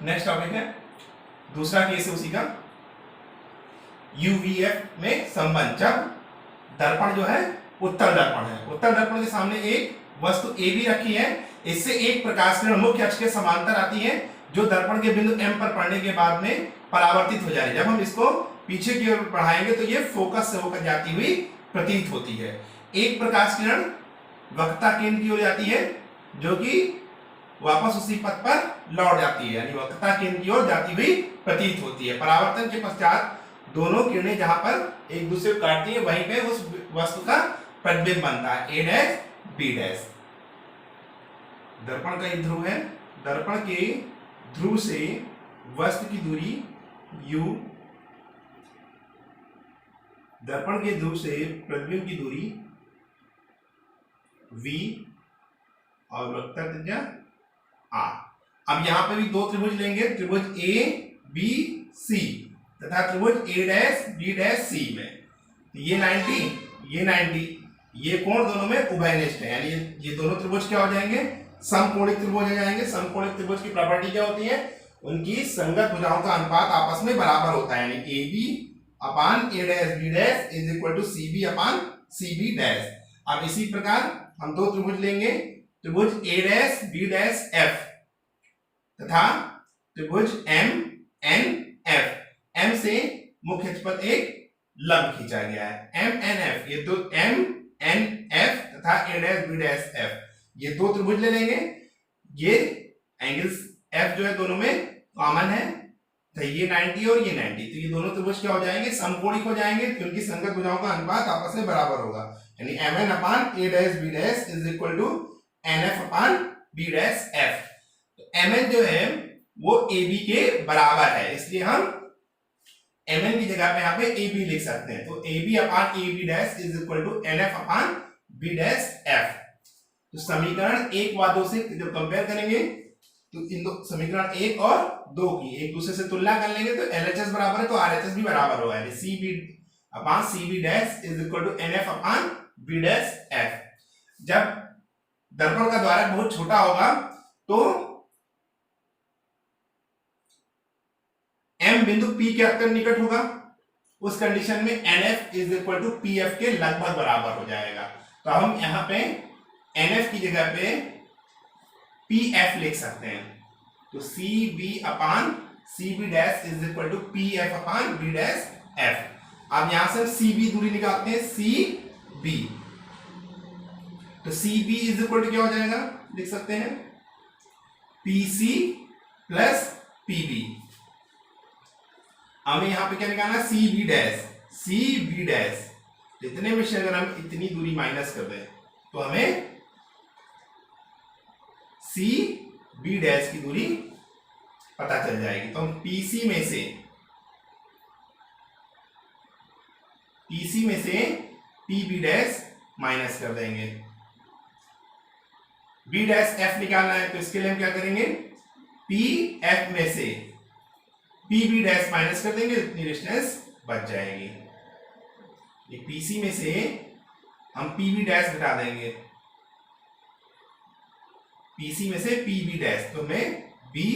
Next topic है, दूसरा case है उसी का, यूवीएफ में संबंध। जब दर्पण जो है उत्तल दर्पण है, उत्तल दर्पण के सामने एक वस्तु ए बी रखी है, इससे एक प्रकाश किरण मुख्य अक्ष के समांतर आती है जो दर्पण के बिंदु एम पर पड़ने के बाद में परावर्तित हो जा रही है। जब हम इसको पीछे की ओर बढ़ाएंगे तो ये फोकस से होकर जाती हुई प्रतीत होती है। एक प्रकाश किरण वक्रता केंद्र की ओर जाती है जो कि वापस उसी पथ पर लौट जाती है, यानी वक्रता केंद्र की ओर जाती हुई प्रतीत होती है। परावर्तन के पश्चात दोनों किरणें जहां पर एक दूसरे को काटती है वहीं पे उस वस्तु का प्रतिबिंब बनता है, ए डैश बी डैश। दर्पण का एक ध्रुव है, दर्पण के ध्रुव से वस्तु की दूरी u, दर्पण के ध्रुव से प्रतिबिंब की दूरी v और वक्रता त्रिज्या r। अब यहां पे भी दो त्रिभुज लेंगे, त्रिभुज ए बी सी तथा त्रिभुज ए डैश बी डैश सी में। ये 90, ये 90, ये कोण दोनों में उभयनिष्ठ है, यानी ये दोनों त्रिभुज क्या हो जाएंगे, समकोणिक त्रिभुज हो जाएंगे। समकोणिक त्रिभुज की प्रॉपर्टी क्या होती है, उनकी संगत भुजाओं का अनुपात आपस में बराबर होता है, यानी A B upon A dash B dash is equal to C B upon C B dash. अब इसी प्रकार हम दो त्रिभुज लेंगे, त्रिभुज A dash B dash F तथा त्रिभुज एम एन एफ। एम से मुख्य अक्ष पर एक लंब खींचा गया है, एम एन एफ, ये दो एम एन एफ तथा ए डैश बी डैश एफ, ये दो त्रिभुज ले लेंगे। ये एंगल्स एफ जो है दोनों में कॉमन है, तो ये 90 और ये 90, तो ये दोनों त्रिभुज क्या हो जाएंगे, समकोणिक हो जाएंगे, क्योंकि संगत भुजाओं का अनुपात आपस में बराबर होगा, यानी M N upon A dash B dash is equal to N F upon B dash F. तो एम एन जो है वो ए बी के बराबर है, इसलिए हम एम एन की जगह पे यहाँ पे ए बी लिख सकते हैं। तो A B upon A B dash is equal to N F upon B dash F. तो समीकरण 1 व 2 से जब कंपेयर करेंगे तो इन दो समीकरण 1 और 2 की एक दूसरे से तुलना कर लेंगे तो एलएचएस बराबर है तो आरएचएस भी बराबर होगा, यानी C B upon C B dash is equal to N F upon B dash F. जब दर्पण का द्वारक बहुत छोटा होगा तो एम बिंदु पी के अत्यंत निकट होगा, उस कंडीशन में NF is equal to PF के लगभग बराबर हो जाएगा। तो हम यहां पे एनएफ की जगह पे पीएफ लिख सकते हैं, तो C B upon C B dash is equal to PF upon B dash F. अब यहां से सी बी दूरी निकालते हैं, सी बी, तो C B is equal to क्या हो जाएगा, लिख सकते हैं पीसी प्लस पीबी। हमें यहां पे क्या निकालना, C B dash, C B dash, इतने में से अगर हम इतनी दूरी माइनस कर दें तो हमें सी बी डैश की दूरी पता चल जाएगी। तो हम पीसी में से पी बी डैश माइनस कर देंगे। बी डैश एफ निकालना है तो इसके लिए हम क्या करेंगे, पी एफ में से पी बी डैश माइनस कर देंगे, इतनी डिस्टेंस बच जाएगी। ये पीसी में से हम पी बी डैश घटा देंगे, पीसी में से पी बी डैश, तो हमें बी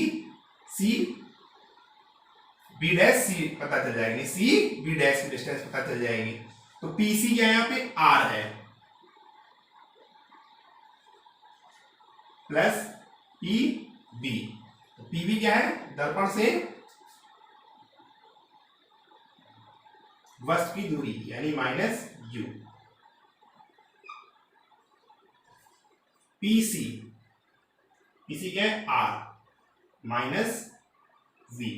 सी बी डैश सी पता चल जाएगी, सी बी डैश की डिस्टेंस पता चल जाएगी। तो पीसी क्या है, यहाँ पे आर है प्लस पी बी, तो पी बी क्या है, दर्पण से वस्तु की दूरी यानी माइनस यू। पीसी, पीसी क्या है, R minus V.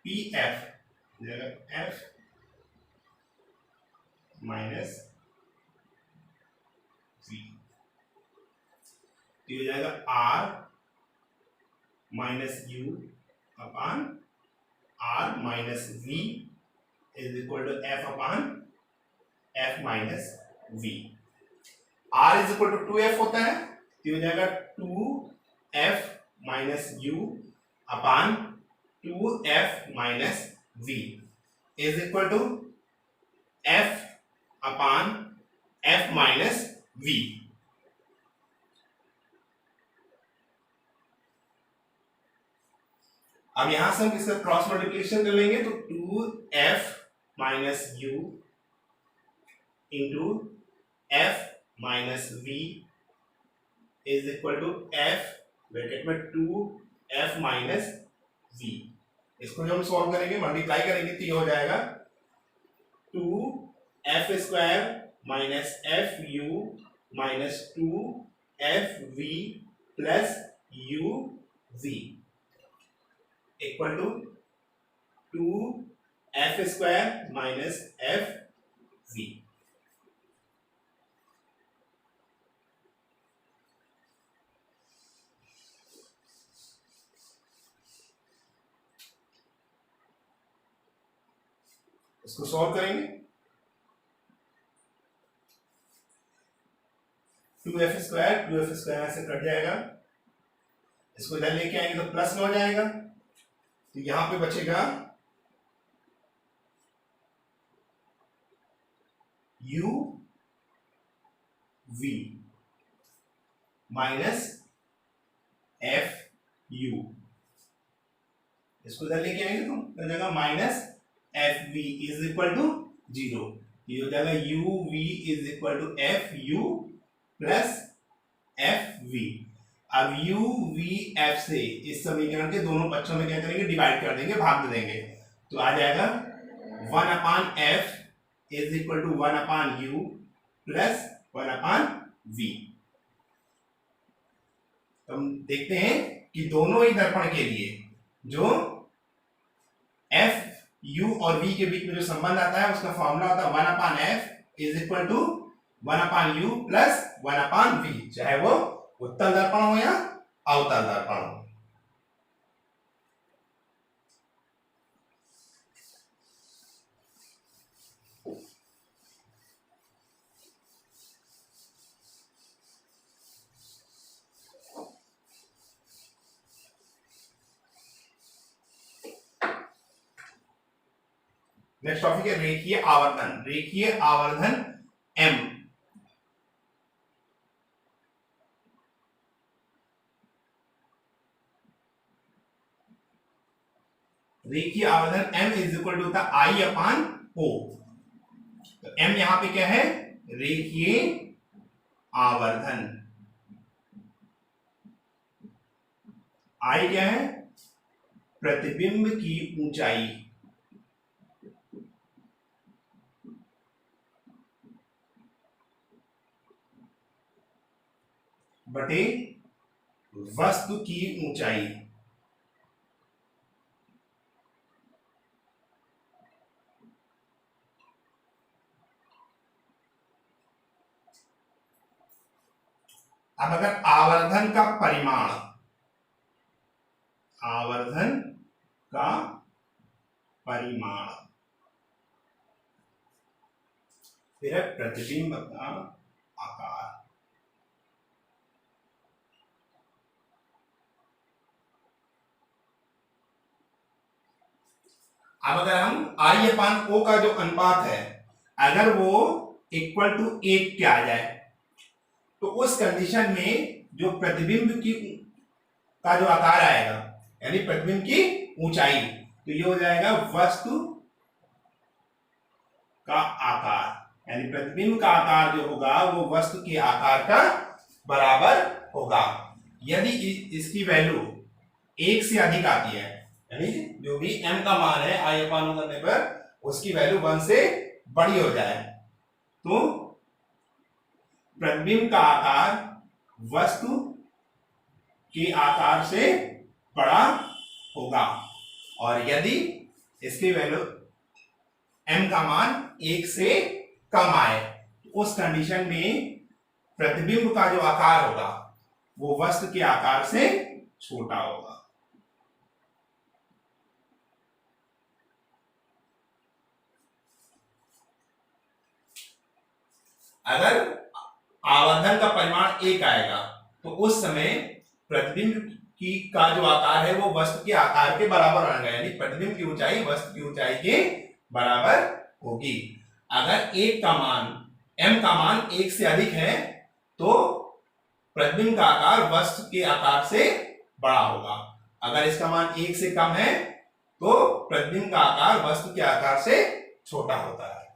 P F F minus V, तो हो जाएगा R minus U upon R minus V is equal to F upon F minus V. R is equal to 2f होता है, तो हो जाएगा 2f minus U upon 2f minus V is equal to f upon f minus v। अब यहां से हम किसका क्रॉस मल्टीप्लिकेशन कर लेंगे, तो 2f minus u into f minus v is equal to f bracket में 2f माइनस v। इसको जब हम सॉल्व करेंगे, मल्टीप्लाई करेंगे, तो ये हो जाएगा 2f square minus F U minus 2f v plus u v equal to 2f square minus F v। इसको सॉल्व करेंगे, 2f स्क्वायर से कट जाएगा, इसको इधर लेके आएंगे तो प्लस में हो जाएगा, तो यहां पे बचेगा u v minus F U. इसको इधर लेके आएंगे तो हो जाएगा minus F V is equal to 0। ये हो जाएगा U V is equal to F U plus F V. अब यू वी एफ से इस समीकरण के दोनों पक्षों में क्या करेंगे, डिवाइड कर देंगे, भाग दे देंगे, तो आ जाएगा 1 upon f is equal to 1 upon u plus 1 upon v. तो हम देखते हैं कि दोनों ही दर्पण के लिए जो एफ यू और वी के बीच में जो संबंध आता है उसका फॉर्मूला होता है 1 upon f is equal to 1 upon u plus 1 upon v, चाहे वो उत्तल दर्पण हो या अवतल दर्पण हो। नेक्स्ट टॉपिक है रेखीय आवर्धन। रेखीय आवर्धन m, रेखीय आवर्धन m इज इक्वल टू होता है I अपान O। तो m यहां पे क्या है, रेखीय आवर्धन, I क्या है, प्रतिबिंब की ऊंचाई, बटे वस्तु की ऊंचाई। अब अगर आवर्धन का परिमाण, आवर्धन का परिमाण फिर है प्रतिबिंब का आकार। अब अगर हम I अपान O का जो अनुपात है अगर वो इक्वल टू 1 के आ जाए तो उस कंडीशन में जो प्रतिबिंब की का जो आकार आएगा यानी प्रतिबिंब की ऊंचाई, तो ये हो जाएगा वस्तु का आकार, यानी प्रतिबिंब का आकार जो होगा वो वस्तु के आकार का बराबर होगा। यदि इसकी वैल्यू 1 से अधिक आती है, यानी जो भी m का मान है I अपान O करने पर उसकी वैल्यू 1 से बड़ी हो जाए, तो प्रतिबिंब का आकार वस्तु के आकार से बड़ा होगा। और यदि इसकी वैल्यू m का मान 1 से कम आए तो उस कंडीशन में प्रतिबिंब का जो आकार होगा वो वस्तु के आकार से छोटा होगा। अगर आवर्धन का परिमाण 1 आएगा तो उस समय प्रतिबिंब की का जो आकार है वो वस्तु के आकार के बराबर आएगा, यानी प्रतिबिंब की ऊंचाई वस्तु की ऊंचाई के बराबर होगी। अगर 1 का मान m का मान 1 से अधिक है तो प्रतिबिंब का आकार वस्तु के आकार से बड़ा होगा। अगर इसका मान 1 से कम है तो प्रतिबिंब का आकार वस्तु के आकार से छोटा होता है।